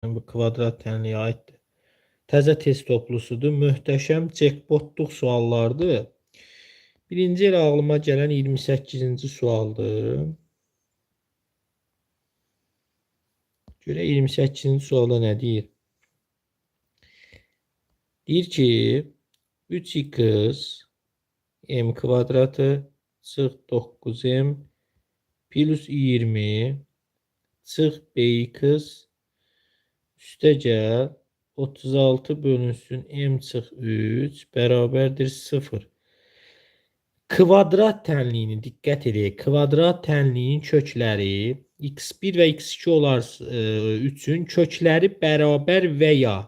Bu kvadrat tənliyə aiddir. Təzə test toplusudur. Möhtəşəm jackpotluq suallardır. Birinci elə ağlıma gələn 28-ci sualdır. Görə 28-ci sualda nə deyir? Deyir ki, 3x m kvadratı çıx 9m plus 20 çıx bx üstə gəl 36 bölünsün m çıx 3 bərabərdir 0. Kvadrat tənliyini diqqət edək. Kvadrat tənliyinin kökləri x1 və x2 olar üçün kökləri bərabər və ya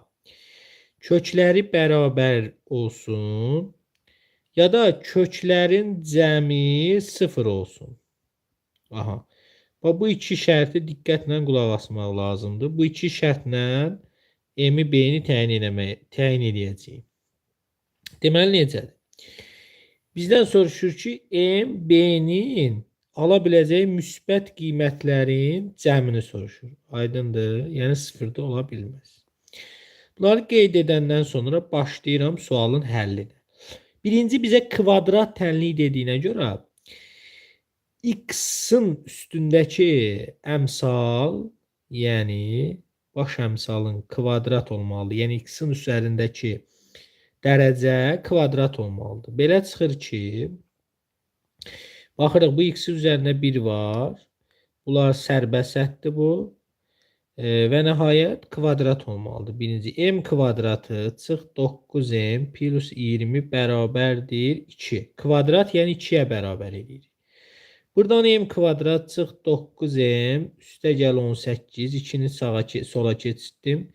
kökləri bərabər olsun ya da köklərin cəmi 0 olsun. Aha. Bu iki şərti diqqətlə qulaq asmaq lazımdır. Bu iki şərtlə m-i b-ni təyin edəcəyik. Deməli necədir? Bizdən soruşur ki, m, b-nin ala biləcəyi müsbət qiymətlərin cəmini soruşur. Aydındır? Yəni sıfırda ola bilməz. Bunları qeyd edəndən sonra başlayıram sualın həllinə. Birinci bizə kvadrat tənliyi dediyinə görə x-in üstündəki əmsal, yəni baş əmsalın kvadrat olmalıdır. Yəni x-in üzərindəki dərəcə kvadrat olmalıdır. Belə çıxır ki, baxırıq bu x üzərində 1 var. Bunlar sərbəsətdir bu. Və nəhayət kvadrat olmalıdır. Birinci m kvadratı çıx 9m plus 20 bərabərdir 2. Kvadrat yəni 2-yə bərabər edir. Buradan m kvadrat çıx 9m üstə gəl 18. 2-ni sola keçirdim.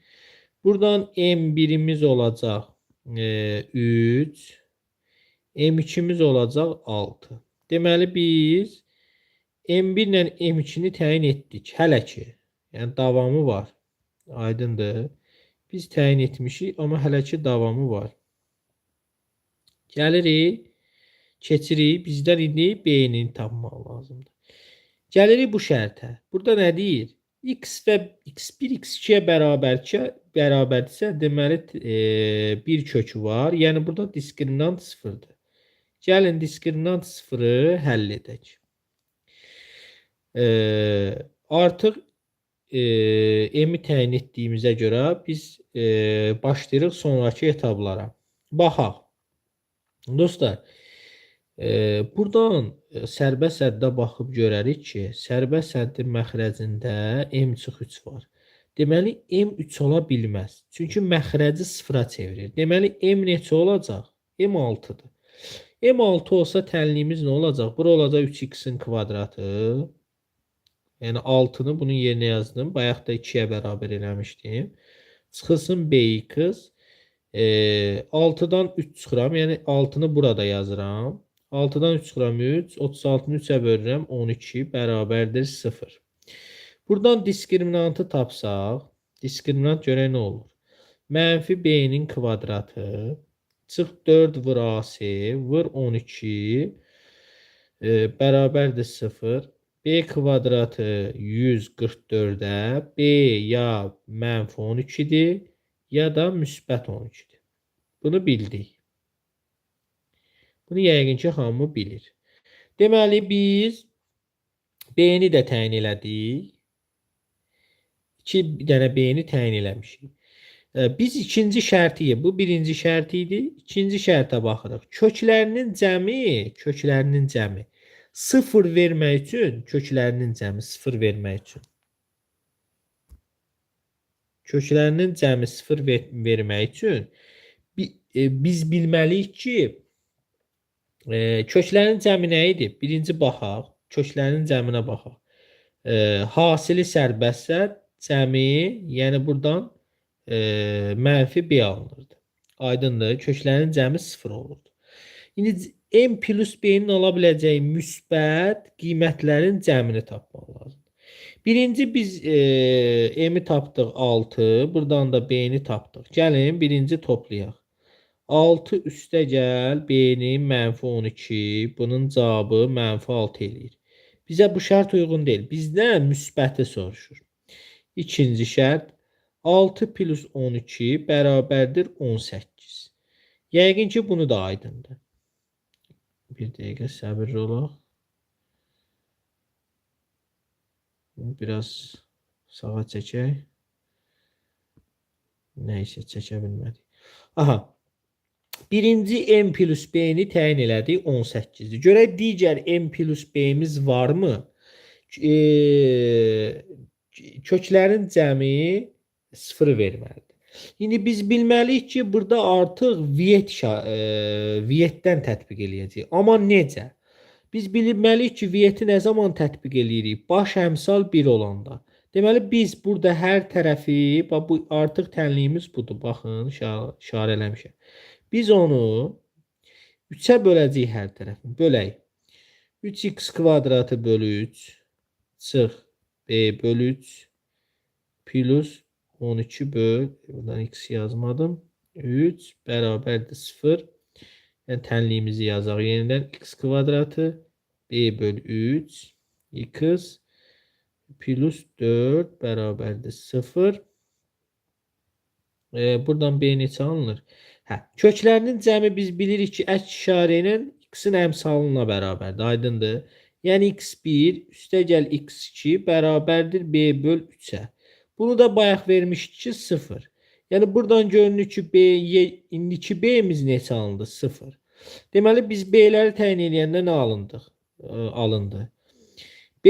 Buradan m1-imiz olacaq 3. M2-miz olacaq 6. Deməli biz M1 ilə M2-ni təyin etdik. Hələ ki. Yəni davamı var. Aydındır. Biz təyin etmişik, amma hələ ki davamı var. Gəlirik, keçirik. Bizdən indi B-ni tapmaq lazımdır. Gəlirik bu şərtə. Burada nə deyir? X və x1 x2-yə bərabərdirsə, deməli bir kökü var. Yəni burada diskriminant sıfırdır. Gəlin diskriminant sıfırı həll edək. Artıq m-i təyin etdiyimizə görə biz başlayırıq sonraki etaplara. Baxaq. Dostlar, buradan sərbəst səddə baxıb görərik ki, sərbəst səddin məxrəcində m-3 var. Deməli, m3 ola bilməz. Çünki məxrəci sıfıra çevirir. Deməli, m neçə olacaq? m6-dır. m6 olsa tənliyimiz nə olacaq? Bura olacaq 3x-in kvadratı. Yəni 6-nı bunun yerinə yazdım. Bayaq da 2-yə bərabər eləmişdim. Çıxılsın bx. 6-dan 3 çıxıram. Yəni 6-nı burada yazıram. 6-dan 3 çıxıram 3. 36-nı 3-ə bölürəm. 12 bərabərdir 0. Buradan diskriminantı tapsaq. Diskriminant görək nə olur? Mənfi b-nin kvadratı. Çıx 4 vur ac. Vur 12. Bərabərdir 0. B kvadratı 144-ə B ya mənfi 12-dir, ya da müsbət 12-dir. Bunu bildik. Bunu yəqin ki, hamı bilir. Deməli, biz B-ni də təyin elədik. 2 dənə B-ni təyin eləmişik. Biz ikinci şərtiyi, bu birinci şərti idi. İkinci şərtə baxırıq. Köklərinin cəmi 0 vermək üçün, köklərinin cəmi 0 vermək üçün. Köklərinin cəmi 0 vermək üçün biz bilməliyik ki, köklərin cəmi nə idi? Birinci baxaq, köklərin cəminə baxaq. Hasili sərbəstsə cəmi, yəni buradan mənfi B alınırdı. Aydındır, köklərin cəmi 0 olurdu. İndi m plus b-nin ala biləcəyi müsbət qiymətlərin cəmini tapmaq lazımdır. Birinci biz m-i tapdıq 6, buradan da b-ni tapdıq. Gəlin birinci toplayaq. 6 üstə gəl b-nin mənfi 12, bunun cavabı mənfi 6 eləyir. Bizə bu şərt uyğun deyil. Bizdən müsbəti soruşur. İkinci şərt 6 plus 12 bərabərdir 18. Yəqin ki, bunu da aydındır. Bir dəqiqə səbirli olaq. Biraz sağa çəkək. Nəysə, çəkə bilmədik. Aha. Birinci m plus b-ni təyin elədik 18-dir. Görək digər m plus b-miz varmı? Köklərin cəmi 0 verməlidir. İndi biz bilməliyik ki, burada artıq vietdən tətbiq eləyəcəyik. Amma necə? Biz bilməliyik ki, vieti nə zaman tətbiq eləyirik? Baş əmsal 1 olanda. Deməli, biz burada hər tərəfi, bu artıq tənliyimiz budur. Baxın, işarə eləmişəm. Biz onu 3-ə böləcəyik hər tərəfini. Bölək. 3x kvadratı bölü 3 çıx b bölü 3 plus 12 böl. Buradan x yazmadım. 3 bərabərdir 0. Yəni tənliyimizi yazaq. Yenidən x kvadratı b bölü 3 x plus 4 bərabərdir 0. Buradan b neçə alınır? Köklərinin cəmi biz bilirik ki, əks işarə ilə x-in əmsalına bərabərdir. Aydındır. Yəni x1 üstəgəl x2 bərabərdir b böl 3-ə. Bunu da bayaq vermişdik ki, 0. Yəni buradan görünür ki, indiki b-miz neçə alındı? 0. Deməli, biz b-ləri təyin edəndə nə alındı? b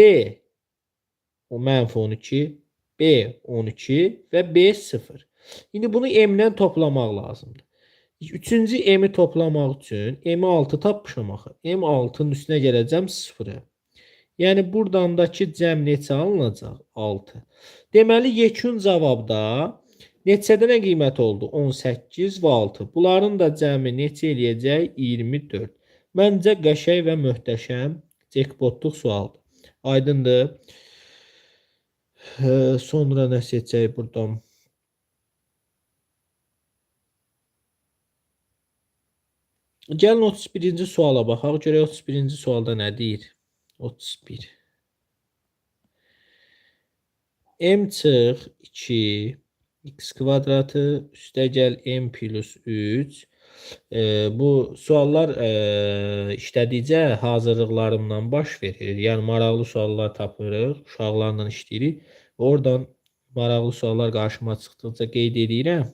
o mənfi 12, b 12 və b 0. İndi bunu m-lə toplamaq lazımdır. Üçüncü m-i toplamaq üçün m-i 6 tapmışam axı. M6-nın üstünə gələcəm 0-ı. Yəni buradandakı cəm neçə alınacaq? 6. Deməli, yekun cavabda neçədə nə qiymət oldu? 18 və 6. Bunların da cəmi neçə eləyəcək? 24. Məncə qəşəng və möhtəşəm jackpotluq sualdır. Aydındır. Sonra nə seçək buradan? Gəlin 31-ci suala baxaq. Görək 31-ci sualda nə deyir? 31. M çıx 2 x kvadratı üstəgəl m plus 3. Bu suallar işlədikcə hazırlıqlarımdan baş verir. Yəni maraqlı suallar tapırıq, uşaqlarla işləyirik. Oradan maraqlı suallar qarşıma çıxdıqca qeyd edirəm.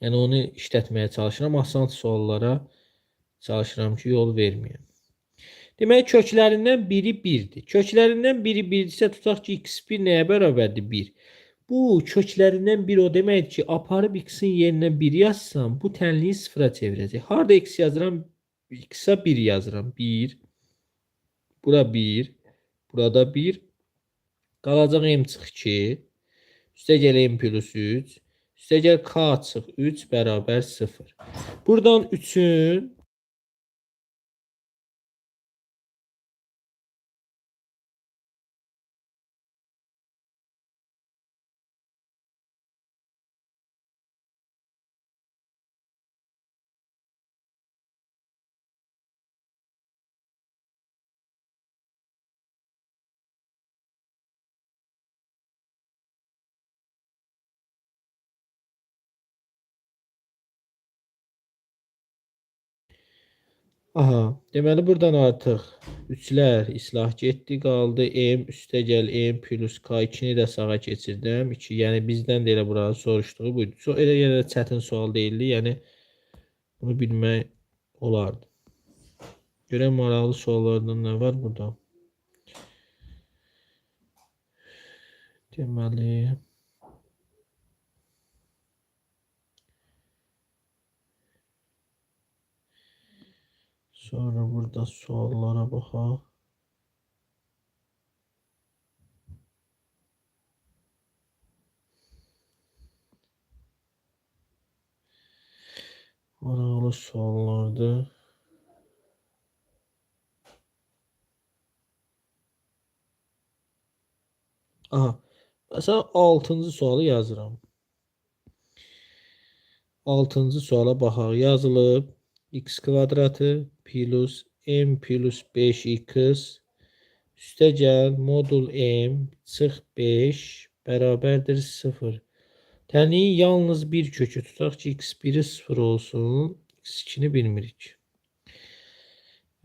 Yəni onu işlətməyə çalışıram. Asan suallara çalışıram ki, yol verməyəm. Demək, köklərindən biri 1-dir. Köklərindən biri 1-dirsə, tutaq ki, x1 nəyə bərabərdir? 1. Bu köklərindən biri o deməkdir ki, aparıb x-in yerinə 1 yazsam, bu tənliyi 0-a çevirəcək. Harada x yazıram? X-a 1 yazıram. 1. Bura 1. Burada 1. Qalacaq m çıx 2. Üstəgəl m plus 3. Üstəgəl k çıx 3 bərabər 0. Buradan 3-ün deməli buradan artıq 3-lər islah getdi, qaldı m üstəgəl m plus k2-ni də sağa keçirdim. 2, yəni bizdən də elə buranı soruşduğu buydu. Elə çətin sual deyildi, yəni bunu bilmək olardı. Görək maraqlı suallardan nə var burada? Deməli sonra burada suallara baxaq. Maraqlı suallardır. Məsələn 6-cı sualı yazıram. 6-cı suala baxaq. Yazılıb x kvadratı plus m plus 5x üstəgəl modul m çıx 5 bərabərdir 0. Tənliyin yalnız bir kökü tutaq ki, x1-i 0 olsun, x2-ni bilmirik.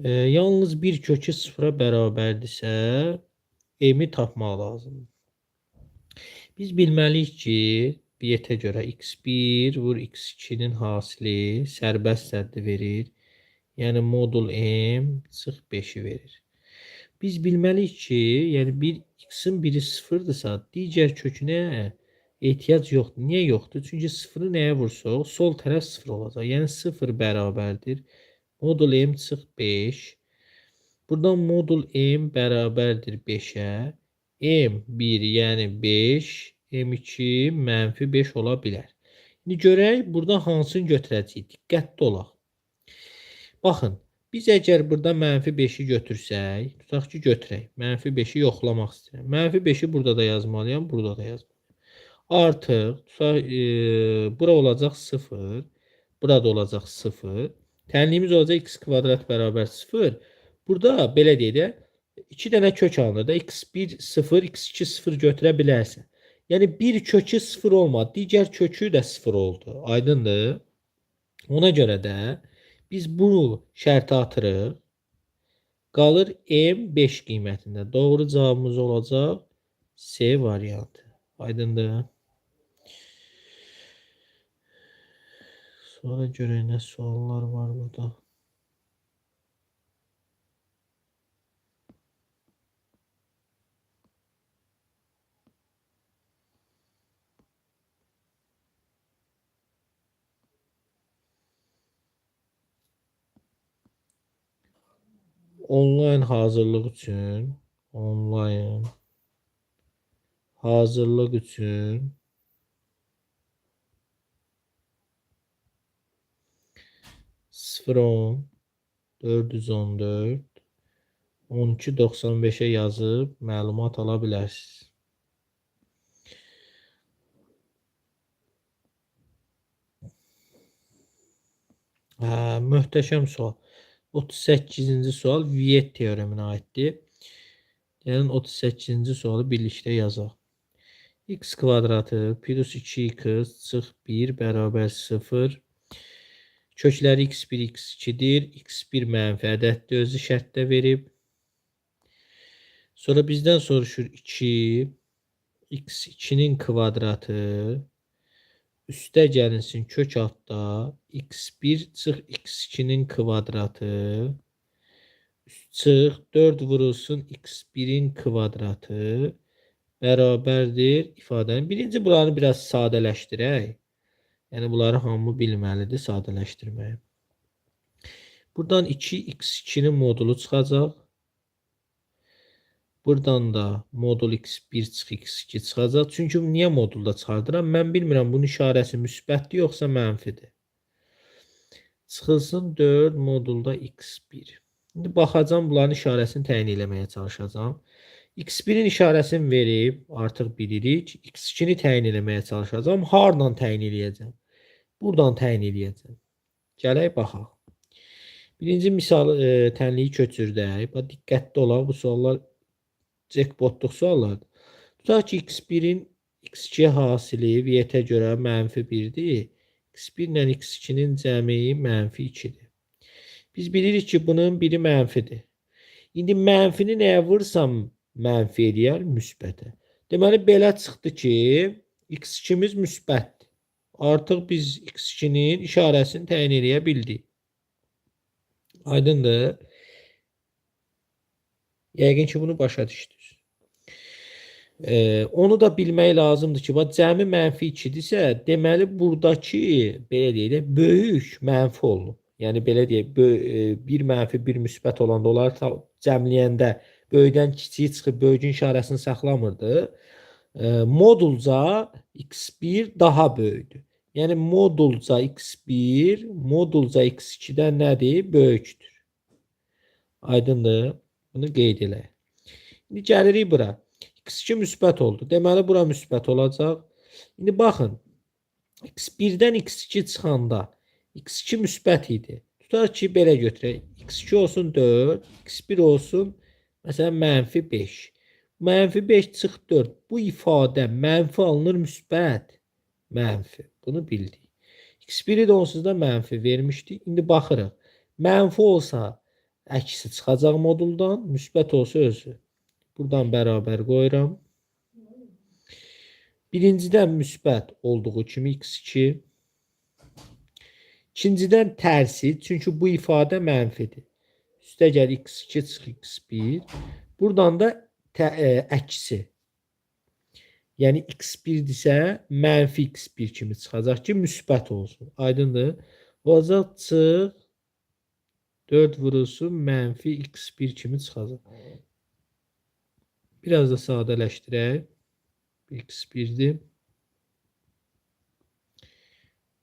Yalnız bir kökü 0-a bərabərdirsə, m-i tapmaq lazımdır. Biz bilməliyik ki, biletə görə x1 vur x2-nin hasili sərbəst səddi verir. Yəni modul m çıx 5-i verir. Biz bilməliyik ki, yəni bir x-in biri 0-dırsa, digər kökünə ehtiyac yoxdur. Niyə yoxdur? Çünki 0-ı nəyə vursaq, sol tərəf 0 olacaq. Yəni 0 bərabərdir. Modul m çıx 5. Buradan modul m bərabərdir 5-ə. m1 yəni 5, m2 mənfi 5 ola bilər. İndi görək, burada hansını götürəcəyik? Diqqətli olaq. Baxın, biz əgər burada mənfi 5-i götürsək, tutaq ki, götürək. Mənfi 5-i yoxlamaq istəyirəm. Mənfi 5-i burada da yazmalıyam, burada da yazmalıyam. Artıq, tutaq, bura olacaq 0, burada olacaq 0. Tənliyimiz olacaq x kvadrat bərabər 0. Burada, belə deyək də, 2 dənə kök alınır da, x1 0, x2 0 götürə bilərsən. Yəni, bir kökü 0 olmadı, digər kökü də 0 oldu. Aydındır. Ona görə də biz bu şərti atırıq. Qalır M5 qiymətində. Doğru cavabımız olacaq C variantı. Aydındır. Sonra görək nə suallar var burada. Onlayn hazırlıq üçün hazırlıq üçün 010 414 1295-ə yazıb məlumat ala bilərsiniz. Möhtəşəm sual. 38-ci sual Viet teoreminə aiddir. Yəni 38-ci sualı birlikdə yazaq. X kvadratı plus 2x çıx 1 bərabər 0. Kökləri x1, x2-dir. x1 mənfi ədəddir, özü şərtdə verib. Sonra bizdən soruşur 2, x2-nin kvadratı üstə gəlinsin kök altda x1 çıx x2-nin kvadratı çıx 4 vurulsun x1-in kvadratı bərabərdir ifadənin. Birinci bunları biraz sadələşdirək. Yəni bunları hamı bilməlidir sadələşdirməyi. Buradan 2x2-nin modulu çıxacaq. Buradan da modul x1 çıx x2 çıxacaq. Çünki niyə modulda çıxardıram? Mən bilmirəm bunun işarəsi müsbətdir yoxsa mənfidir. Çıxılsın 4 modulda x1. İndi baxacam bunların işarəsini təyin eləməyə çalışacağam. x1-in işarəsini verib, artıq bilirik. x2-ni təyin eləməyə çalışacağam. Hardan təyin eləyəcəm? Buradan təyin eləyəcəm. Gələk baxaq. Birinci misal tənliyi köçürdək. Diqqətli olaq, bu suallar jackpotluq suallardır. Tutaq ki, x1-in x2 hasili Vietə görə mənfi 1-dir. x1 ilə x2-nin cəmi mənfi 2-dir. Biz bilirik ki, bunun biri mənfidir. İndi mənfini nəyə vursam mənfi eləyər? Müsbətə. Deməli, belə çıxdı ki, x2-miz müsbətdir. Artıq biz x2-nin işarəsini təyin eləyə bildik. Aydındır. Yəqin ki, bunu başa düşdünüz. Onu da bilmək lazımdır ki, cəmi mənfi 2-dirsə, deməli, buradakı, belə deyək, böyük mənfi olub. Yəni, belə deyək, bir mənfi, bir müsbət olanda, onları cəmləyəndə böyükdən kiçiyi çıxıb, böyücün işarəsini saxlamırdı. Modulca x1 daha böyükdür. Yəni, modulca x1, modulca x2-dən nədir? Böyükdür. Aydındır. Bunu qeyd eləyək. İndi gəlirik bura. x2 müsbət oldu. Deməli, bura müsbət olacaq. İndi baxın. x1-dən x2 çıxanda x2 müsbət idi. Tutaq ki, belə götürək. x2 olsun 4, x1 olsun, məsələn, mənfi 5. -5 çıx 4. Bu ifadə mənfi alınır, müsbət? Mənfi. Bunu bildik. X1-i də onsuz da mənfi vermişdik. İndi baxırıq. Mənfi olsa əksi çıxacaq moduldan, müsbət olsa özü. Buradan bərabər qoyuram. Birincidən müsbət olduğu kimi x2. İkincidən tərsi, çünki bu ifadə mənfidir. Üstəgəl x2 çıx x1. Buradan da əksi. Yəni x1-dirsə mənfi x1 kimi çıxacaq ki, müsbət olsun. Aydındır? Olacaq çıx 4 vurulsun mənfi x1 kimi çıxacaq. Biraz da sadələşdirək. x1'dir.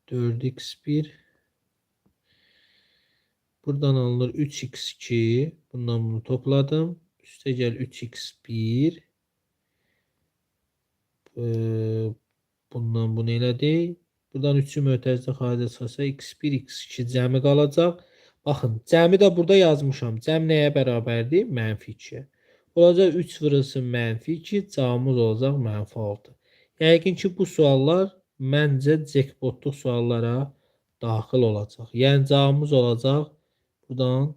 4x1. Buradan alınır 3x2. Bundan bunu topladım. Üste gel 3x1. Bundan bunu elədik. Buradan 3'ü mötərizdə xaricə çıxarsa x1, x2 cəmi qalacaq. Baxın, cəmi də burada yazmışam. Cəm nəyə bərabərdir? Mənfi 2'yə. Olacaq 3 vurulsun mənfi 2. Cavabımız olacaq mənfi 6. Yəqin ki, bu suallar məncə jackpotluq suallara daxil olacaq. Yəni cavabımız olacaq buradan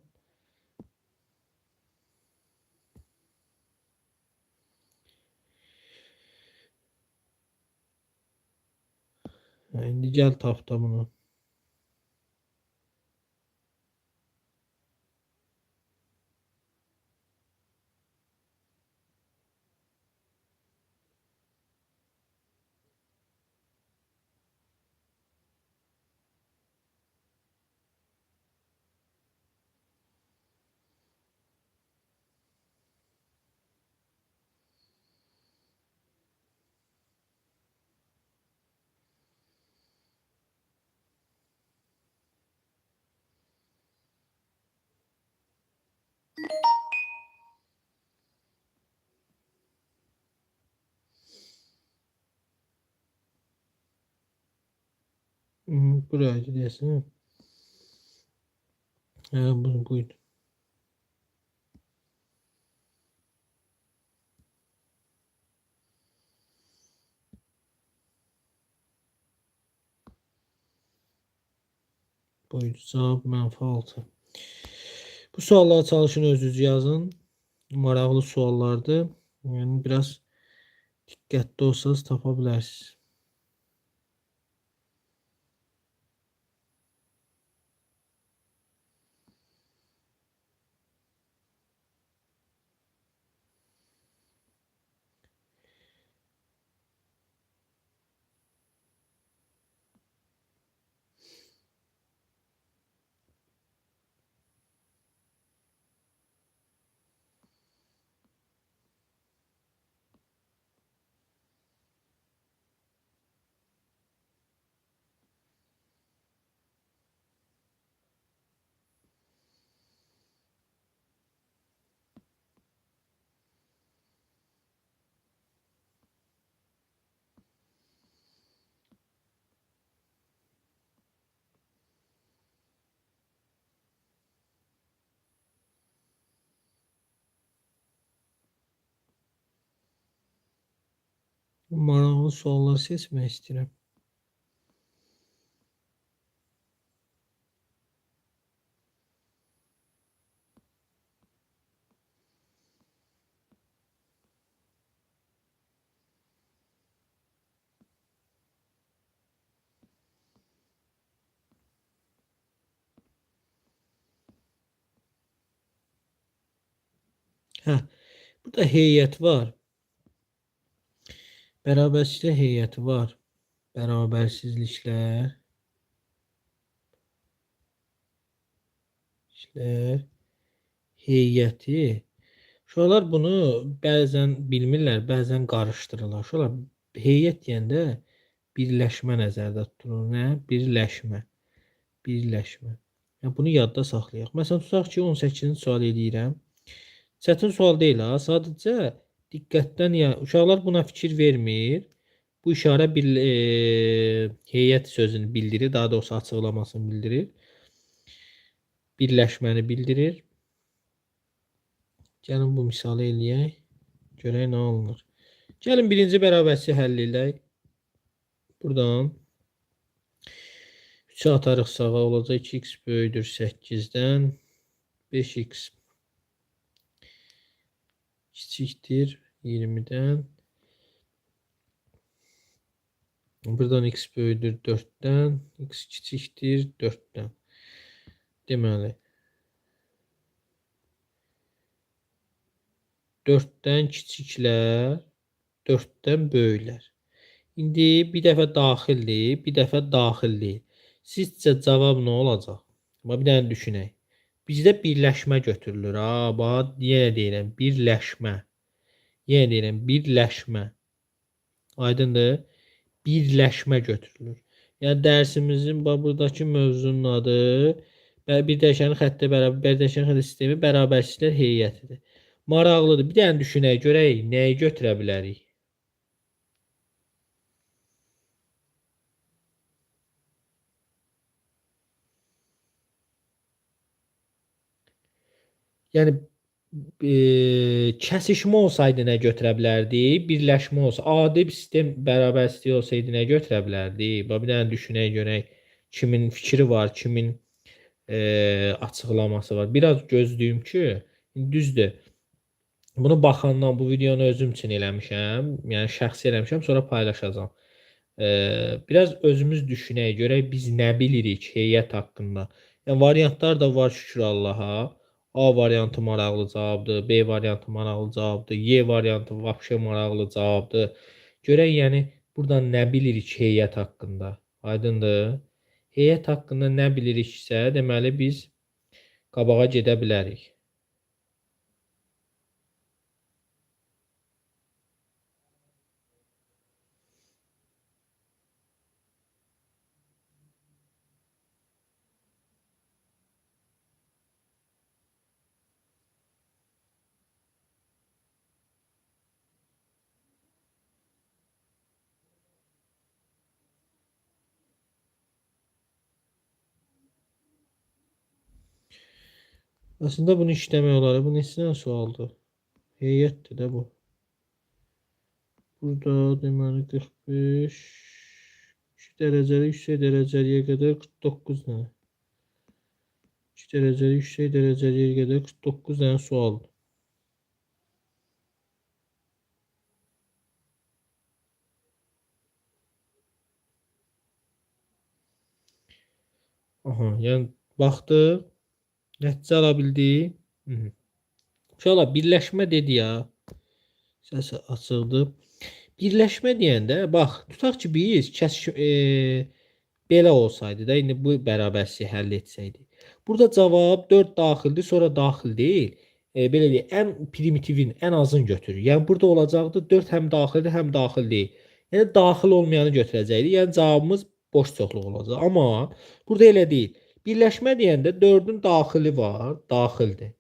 indi gəl tapda bunu. Buraya gidiyorsun. Bu buydu. Buydu. Cavab mənfi 6. Bu sualları çalışın, özünüz yazın. Maraqlı suallardır. Yəni biraz diqqətli olsanız tapa bilərsiniz. Maraqlı suallar seçmək istəyirəm. Burada heyət var. Bərabərsizliklə heyəti var. Bərabərsizliklər. Heyəti. Uşaqlar bunu bəzən bilmirlər, bəzən qarışdırırlar. Uşaqlar heyət deyəndə birləşmə nəzərdə tutulur. Nə? Birləşmə. Birləşmə. Yəni bunu yadda saxlayaq. Məsələn, tutaq ki, 18-ci sual eləyirəm. Çətin sual deyil ha. Sadəcə diqqətdən ya uşaqlar buna fikir vermir. Bu işarə bir heyət sözünü bildirir, daha doğrusu açıqlamasını bildirir. Birləşməni bildirir. Gəlin bu misalı eləyək. Görək nə alınır. Gəlin birinci bərabərliyi həll edək. Buradan 3'ü atarıq sağa, olacaq 2x böyüdür 8-dən. 5x kiçikdir 20'dən. Buradan x böyüdür 4'dən. X kiçikdir 4'dən. Deməli 4'dən kiçiklər 4'dən böyüklər. İndi bir dəfə daxildir, bir dəfə daxil deyil. Sizcə cavab nə olacaq? Bir dənə düşünək. Bizdə birləşmə götürülür. Bax, yenə deyirəm, birləşmə. Yenə deyirəm, birləşmə. Aydındır? Birləşmə götürülür. Yəni dərsimizin buradakı mövzunun adı bir dəyişənin xətti bərabər, bir dəyişənin xətti sistemi bərabərsizlər heyətidir. Maraqlıdır. Bir dənə düşünək, görək nəyi götürə bilərik? Yəni kəsişmə olsaydı nə götürə bilərdik? Birləşmə olsa, adi bir sistem bərabərsizliyi olsaydı nə götürə bilərdik? Bir dənə düşünək görək kimin fikri var, kimin açıqlaması var. Biraz gözləyim ki, düzdür. Bunu baxandan bu videonu özüm üçün eləmişəm. Yəni şəxsi eləmişəm, sonra paylaşacağam. Biraz özümüz düşünək, görək biz nə bilirik heyət haqqında. Yəni variantlar da var şükür Allaha. A variantı maraqlı cavabdır, B variantı maraqlı cavabdır, Y variantı vapşe maraqlı cavabdır. Görək yəni buradan nə bilirik heyət haqqında? Aydındır? Heyət haqqında nə biliriksə, deməli biz qabağa gedə bilərik. Aslında bunu işləmək olar. Bu neçə sualdır? Heyətdir də bu. Burada deməli 45 2 dərəcəli yüksək dərəcəliyə qədər 49 dənə. 2 dərəcəli yüksək dərəcəliyə qədər 49 dənə sualdır. Aha, yəni baxdıq. Nəticə ala bildik. Uşaqlar, birləşmə dedi ya. Səsi açıqdır. Birləşmə deyəndə, bax, tutaq ki, biz belə olsaydı da, indi bu bərabərsizliyi həll etsəydik. Burada cavab 4 daxildir, sonra daxil deyil. Belə deyək, ən primitivin, ən azını götürür. Yəni burada olacaqdı 4 həm daxildir, həm daxil deyil. Yəni daxil olmayanı götürəcəkdik. Yəni cavabımız boş çoxluq olacaq. Amma burada elə deyil. Birləşmə deyəndə 4-ün daxili var, daxildir.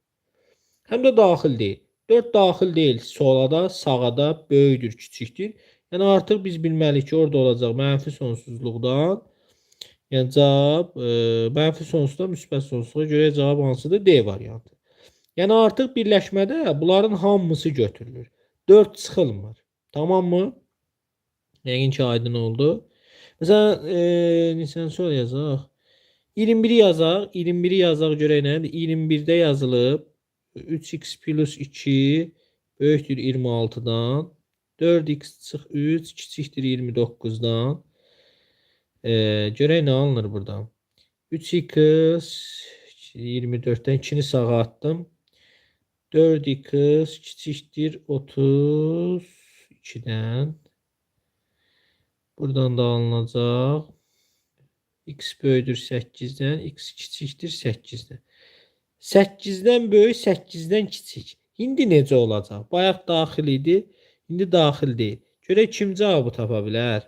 Həm də daxil deyil. 4 daxil deyil, sola da, sağa da, böyükdür, kiçikdir. Yəni artıq biz bilməliyik ki, orada olacaq mənfi sonsuzluqdan. Yəni cavab mənfi sonsuzdan müsbət sonsuzluğa görə cavab hansıdır? D variantı. Yəni artıq birləşmədə bunların hamısı götürülür. 4 çıxılmır. Tamammı? Yəqin ki, aydın oldu. Məsələn, neçə sual yazaq? 21'i yazaq. 21'i yazaq görək nədir? 21'də yazılıb 3x plus 2 böyükdür 26'dan. 4x çıx 3 kiçikdir 29'dan. Görək nə alınır buradan. 3x 24'dən 2'ni sağa attım. 4x kiçikdir 32'dən. Buradan da alınacaq. X böyüdür 8'dən, x kiçikdir 8'dən. 8'dən böyük, 8'dən kiçik. İndi necə olacaq? Bayaq daxil idi, indi daxil deyil. Görək kim cavabı tapa bilər?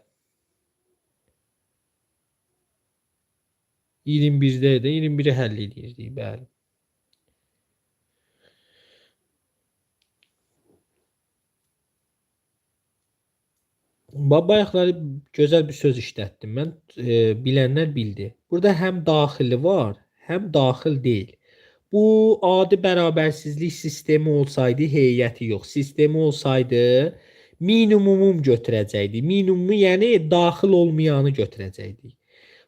21'də idi, 21'i həll edirdik, bəli. Bayaqları gözəl bir söz işlətdim mən. Bilənlər bildi. Burada həm daxili var, həm daxil deyil. Bu adi bərabərsizlik sistemi olsaydı heyəti yox. Sistemi olsaydı minimumum götürəcəkdik. Minimumu yəni daxil olmayanı götürəcəkdik.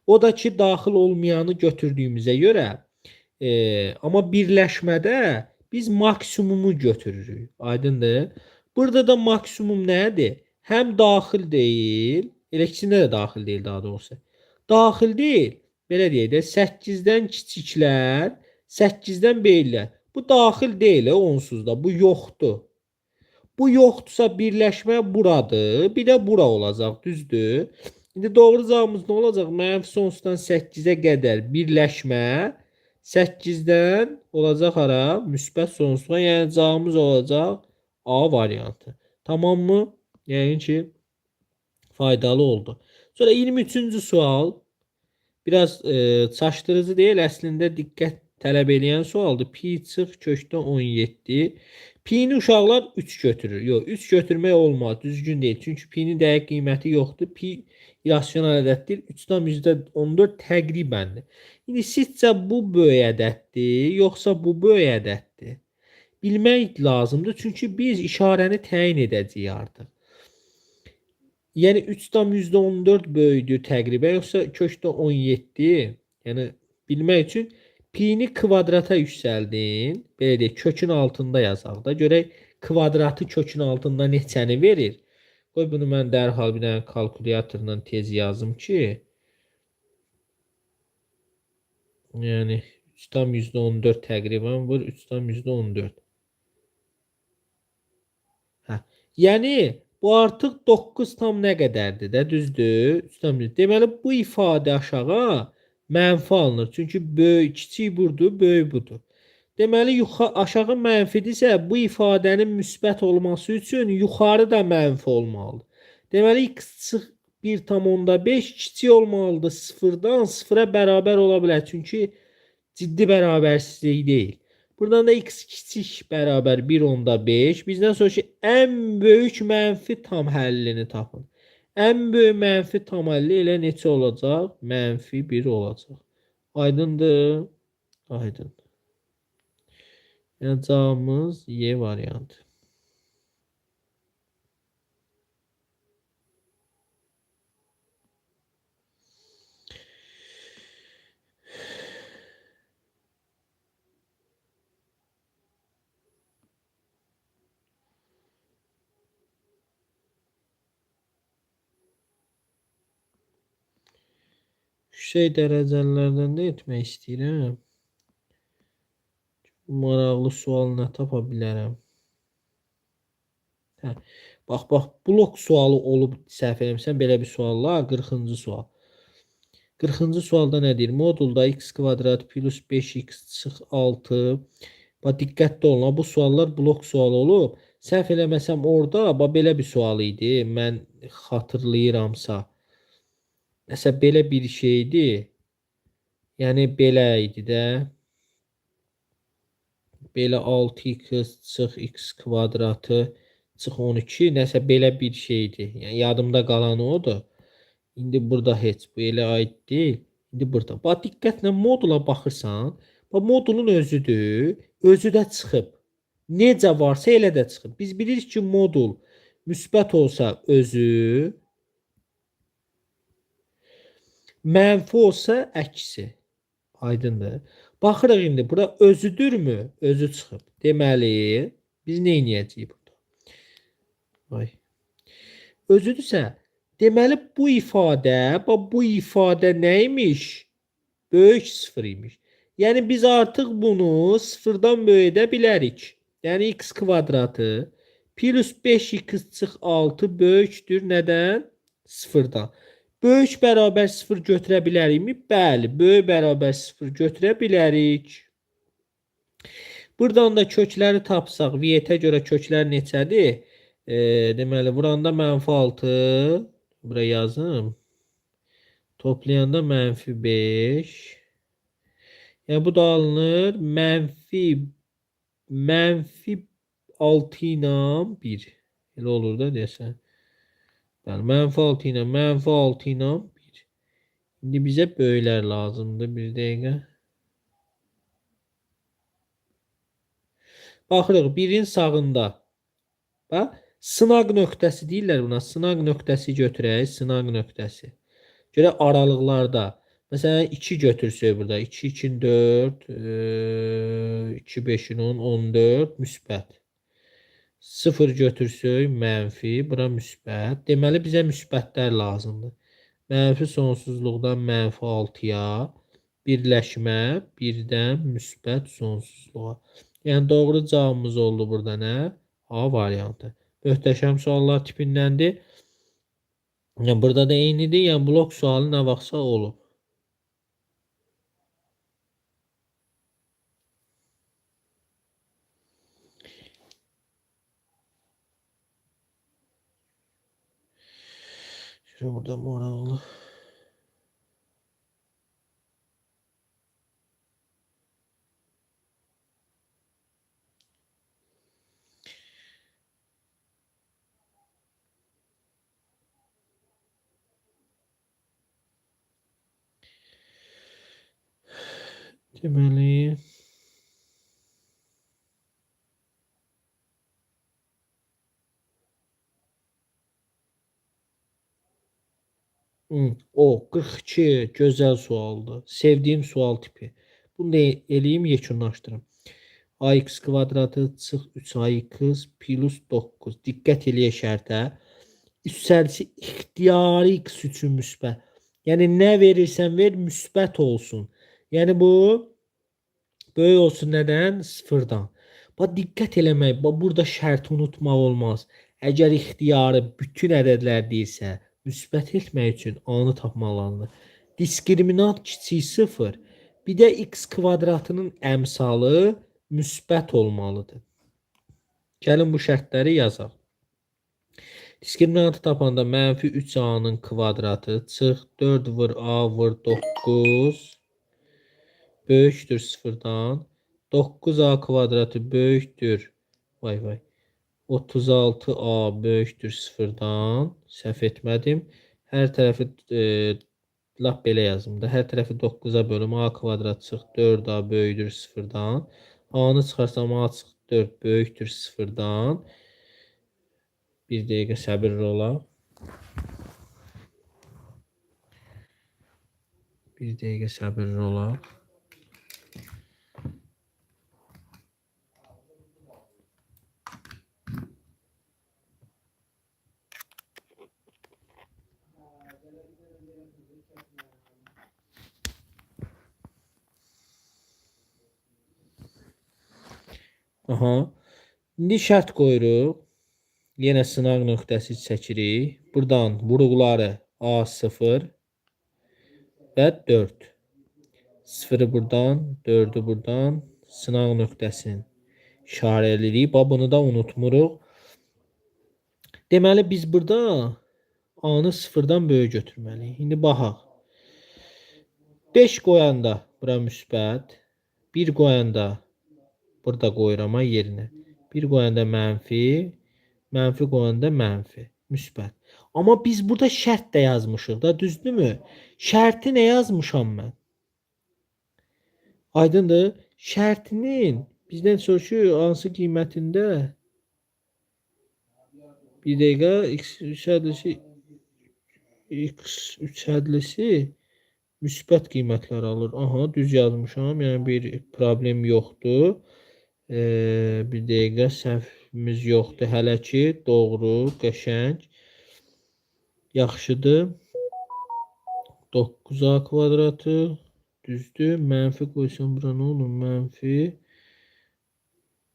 O da ki daxil olmayanı götürdüyümüzə görə amma birləşmədə biz maksimumu götürürük. Aydındır? Burada da maksimum nədir? Həm daxil deyil, elə ikisində də daxil deyil daha doğrusu. Daxil deyil. Belə deyək də 8-dən kiçiklər, 8-dən böyüklər. Bu daxil deyil, onsuz da. Bu yoxdur. Bu yoxdursa birləşmə buradır. Bir də bura olacaq, düzdür? İndi doğru cavabımız nə olacaq? Mənfi sonsuzdan 8-ə qədər birləşmə 8-dən olacaq hara? Müsbət sonsuza. Yəni cavabımız olacaq A variantı. Tamam mı? Yəni ki faydalı oldu. Sonra 23-cü sual. Biraz çaşdırıcı deyil, əslində diqqət tələb edən sualdır. Pi çıx kökdən 17. Pi-ni uşaqlar 3 götürür. Yox, 3 götürmək olmaz, düzgün deyil. Çünki pi-nin dəqiq qiyməti yoxdur. Pi irrasional ədəddir. 3,14 təqribəndir. İndi sizcə bu böyük ədəddir, yoxsa bu böyük ədəddir? Bilmək lazımdır. Çünki biz işarəni təyin edəcəyik artıq. Yəni 3,14 böyüdür təqribən, yoxsa kökdə 17? Yəni bilmək üçün pi-ni kvadrata yüksəldin. Belə deyək, kökün altında yazaq da. Görək kvadratı kökün altında neçəni verir? Qoy bunu mən dərhal bir dənə kalkulyatorla tez yazım ki. Yəni 3,14 təqribən vur 3,14. Hə. Yəni bu artıq 9 tam nə qədərdir də, düzdür? 3,14. Deməli bu ifadə aşağı mənfi alınır. Çünki böyük, kiçik budur, böyük budur. Deməli aşağı mənfidirsə bu ifadənin müsbət olması üçün yuxarı da mənfi olmalıdır. Deməli x çıx 1,5 kiçik olmalıdır 0-dan 0-a bərabər ola bilər. Çünki ciddi bərabərsizlik deyil. Buradan da x kiçik bərabər 1,5. Bizdən sonra ki, ən böyük mənfi tam həllini tapın. Ən böyük mənfi tam həlli elə neçə olacaq? Mənfi 1 olacaq. Aydındır? Aydın. Yəni cavabımız Y variantı. Yüksək dərəcələrdən də etmək istəyirəm. Maraqlı sual nə tapa bilərəm? Hə. Bax, blok sualı olub səhv eləmirsən, belə bir suallar. 40-cı sual. 40-cı sualda nə deyir? Modulda x kvadrat plus 5x çıx 6. Bax, diqqətli olun. Bu suallar blok sualı olub. Səhv eləməsəm orada belə bir sual idi. Mən xatırlayıramsa. Nəsə belə bir şeydi. Yəni belə idi də. Belə 6x çıx x kvadratı çıx 12. Nəsə belə bir şeydi. Yəni yadımda qalan odur. İndi burada heç bu elə aid deyil. İndi burada. Bax, diqqətlə modula baxırsan. Bax, modulun özüdür. Özü də çıxıb. Necə varsa elə də çıxıb. Biz bilirik ki, modul müsbət olsa özü, mənfi olsa əksi. Aydındır. Baxırıq indi. Bura özüdürmü? Özü çıxıb. Deməli, biz nə edəcəyik burada? Ay. Özüdürsə, deməli bu ifadə nə imiş? Böyük 0 imiş. Yəni biz artıq bunu 0-dan böyüdə bilərik. Yəni x kvadratı plus 5x çıx 6 böyükdür nədən? 0-dan. Böyük bərabər 0 götürə bilərikmi? Bəli, böyük bərabər 0 götürə bilərik. Buradan da kökləri tapsaq, viyetə görə köklər neçədir? Deməli, buranda mənfi 6. Buraya yazım. Toplayanda mənfi 5. Yəni bu da alınır. Mənfi 6 ilə 1. Elə olur da desən. Bəli, mənfi 6 ilə 1. İndi bizə böyüklər lazımdır. Bir dəqiqə. Baxırıq 1-in sağında. Bax, sınaq nöqtəsi deyirlər buna. Sınaq nöqtəsi götürək, sınaq nöqtəsi. Görə aralıqlarda. Məsələn 2 götürsək burada. 2, 2, 4, 2, 5, 10, 14 müsbət. 0 götürsək mənfi, bura müsbət. Deməli bizə müsbətlər lazımdır. Mənfi sonsuzluqdan mənfi 6-ya birləşmə 1-dən müsbət sonsuzluğa. Yəni doğru cavabımız oldu burada nə? A variantı. Möhtəşəm suallar tipindəndir. Yəni burada da eynidir. Yəni blok sualı nə vaxtsa olub. Şurada burada maraqlı. Deməli o 42 gözəl sualdır. Sevdiyim sual tipi. Bunu da eləyim, yekunlaşdırım. Ax kvadratı çıx 3ax plus 9. Diqqət eləyə şərtə. Üstəlisi ixtiyari x üçün müsbət. Yəni nə verirsən ver müsbət olsun. Yəni bu böyük olsun nədən? Sıfırdan. Bax diqqət eləmək. Bax burada şərti unutmaq olmaz. Əgər ixtiyarı bütün ədədlər deyilsə, müsbət etmək üçün A-nı tapmaq lazımdır. Diskriminant kiçik 0. Bir də x kvadratının əmsalı müsbət olmalıdır. Gəlin bu şərtləri yazaq. Diskriminantı tapanda mənfi 3a-nın kvadratı çıx 4 vur a vur 9 böyükdür 0-dan. 9a kvadratı böyükdür. Vay vay. 36a böyükdür 0-dan. Səhv etmədim. Hər tərəfi lap belə yazım da. Hər tərəfi 9-a bölüm. A kvadrat çıx 4a böyükdür 0-dan. A-nı çıxarsam a çıx 4 böyükdür 0-dan. Bir dəqiqə səbirli olaq. Bir dəqiqə səbirli olaq. Aha. İndi şərt qoyuruq. Yenə sınaq nöqtəsi çəkirik. Buradan vuruqları A0 və 4. 0-ı buradan, 4-ü buradan sınaq nöqtəsini işarə edirik. Bunu da unutmuruq. Deməli biz burada A-nı 0-dan böyük götürməliyik. İndi baxaq. 5 qoyanda bura müsbət, 1 qoyanda burada qoyuram yerinə. 1 qoyanda mənfi, mənfi qoyanda mənfi, müsbət. Amma biz burada şərt də yazmışıq da, düzdürmü? Şərti nə yazmışam mən? Aydındır? Şərtinin bizdən soruşuyor hansı qiymətində? Bir dəqiqə x3 hədlisi müsbət qiymətlər alır. Aha, düz yazmışam. Yəni bir problem yoxdur. Bir dəqiqə səhvimiz yoxdur hələ ki. Doğru, qəşəng. Yaxşıdır. 9a kvadratı düzdür. Mənfi qoysam bura nə olur?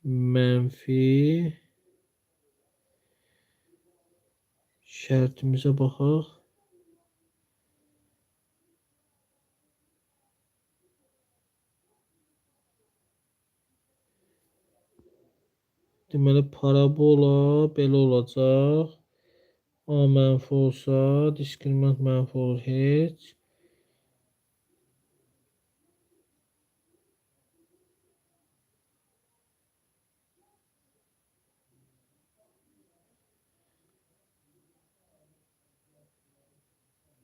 Mənfi şərtimizə baxaq. Deməli parabola belə olacaq. A mənfi olsa, diskriminant mənfi olur heç.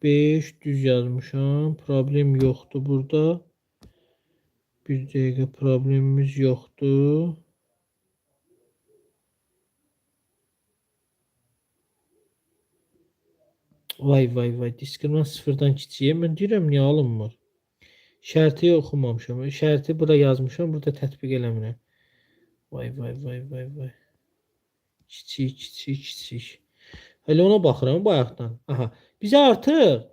Beş düz yazmışam. Problem yoxdur burada. Bir dəqiqə problemimiz yoxdur. Vay vay vay. Diskriminant sıfırdan kiçiyə. Mən deyirəm niyə alınmır? Şərti oxumamışam. Şərti bura yazmışam, burada tətbiq eləmirəm. Vay vay vay vay vay. Kiçik, kiçik, kiçik. Hələ ona baxıram bayaqdan. Aha. Bizə artıq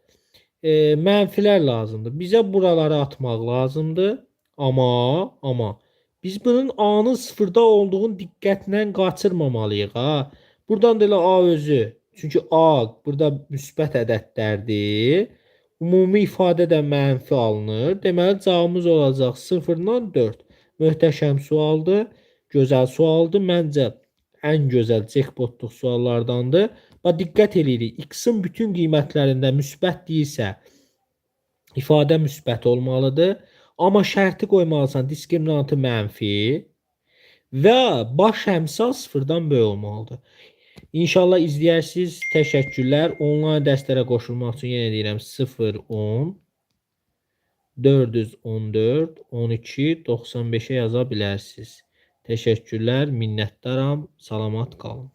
mənfilər lazımdır. Bizə buraları atmaq lazımdır. Amma biz bunun A-nın sıfırda olduğunu diqqətlə qaçırmamalıyıq ha. Buradan da elə A özü. Çünki A burada müsbət ədədlərdir. Ümumi ifadə də mənfi alınır. Deməli cavabımız olacaq 0-dan 4. Möhtəşəm sualdır. Gözəl sualdır. Məncə ən gözəl jackpotluq suallardandır. Bax diqqət eləyirik. X-in bütün qiymətlərində müsbət deyilsə, ifadə müsbət olmalıdır. Amma şərti qoymalısan diskriminantı mənfi və baş əmsal sıfırdan böyük olmalıdır. İnşallah izləyərsiniz. Təşəkkürlər. Onlayn dərslərə qoşulmaq üçün yenə deyirəm 0 10 414 12 95-ə yaza bilərsiniz. Təşəkkürlər, minnətdaram. Salamat qalın.